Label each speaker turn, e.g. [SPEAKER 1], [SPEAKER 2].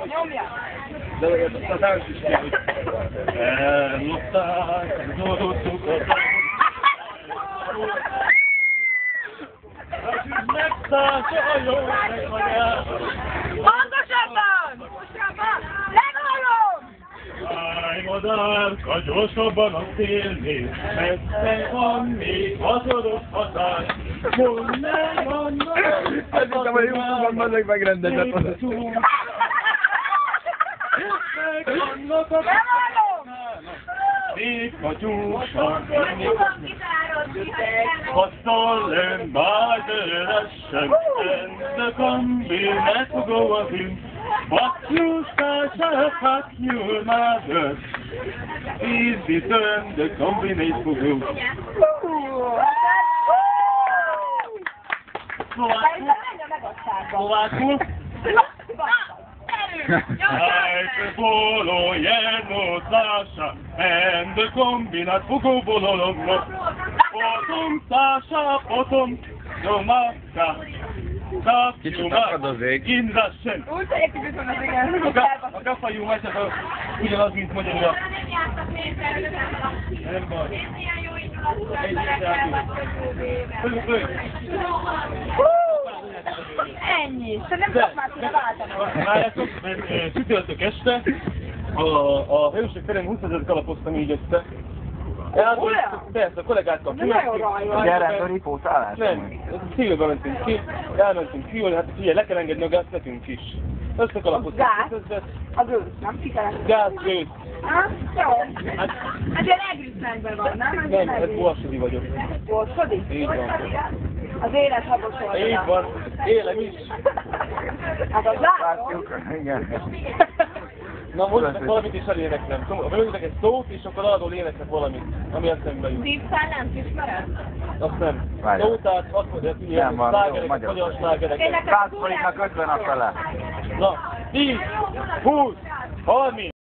[SPEAKER 1] Nyomja!
[SPEAKER 2] De a társ is kell, hogy ellopták az oroszokat. Akik megszállta a jó megmagyar.
[SPEAKER 1] Pontosabban! Pontosabban! Legalom!
[SPEAKER 2] Állj, madárka, gyorsabban a szélnél, messze van még hazados hatály. Mondd meg annak,
[SPEAKER 3] Azt hittem, hogy YouTube-on azok megrendezett.
[SPEAKER 2] meg annak a még a gyúsan, was sollen beide raschen, and the combination to go with him. What you shall have your mother, is the turn the combination to go. Szlovákul. I follow Jano Sasha and the combinat Fugu Bolologno. Potom Sasha, potom Domaska.
[SPEAKER 3] Kicsit akadozik.
[SPEAKER 2] Inrassen.
[SPEAKER 1] Úgy építős van az igen.
[SPEAKER 2] A kafajú meccset ugyanaz, mint magyarul. Nem baj.
[SPEAKER 1] Ennyi. Szerintem csak már kéne váltanom.
[SPEAKER 2] Várjátok, mert csütörtök este a Hősök terén 20 000 kalapoztam így össze. Persze, a kollégákkal
[SPEAKER 1] kimentünk.
[SPEAKER 3] Gyere, a ripótálás?
[SPEAKER 2] Nem, szívőbe mentünk ki, elmentünk ki, hát figyelj, le kell engedni a gázt nekünk is. Összekalapoztunk.
[SPEAKER 1] Gáz? A gőz, nem? Sikeres.
[SPEAKER 2] Gáz, gőz.
[SPEAKER 1] Jó. Hát ilyen egrisztányban van, nem?
[SPEAKER 2] Nem, ez Borsodi vagyok.
[SPEAKER 1] Borsodi?
[SPEAKER 2] Így van.
[SPEAKER 1] Az éles habos oldala.
[SPEAKER 2] Így van, élem is.
[SPEAKER 1] Hát az látom.
[SPEAKER 3] Látjuk, igen.
[SPEAKER 2] Na most valamit is eléneklem. Mondjuk egy szót, és akkor arról éneklek valamit, ami eszembe jut.
[SPEAKER 1] Szívszál nem ismered?
[SPEAKER 2] Azt nem.
[SPEAKER 3] Várjál.
[SPEAKER 2] Nótát, azt mondja, hogy ilyen
[SPEAKER 3] Nem van,
[SPEAKER 2] slágereket,
[SPEAKER 3] magyar.
[SPEAKER 2] magyar slágereket.
[SPEAKER 3] 100 forintnak 50 a fele.
[SPEAKER 2] Na, 10, 20, 30.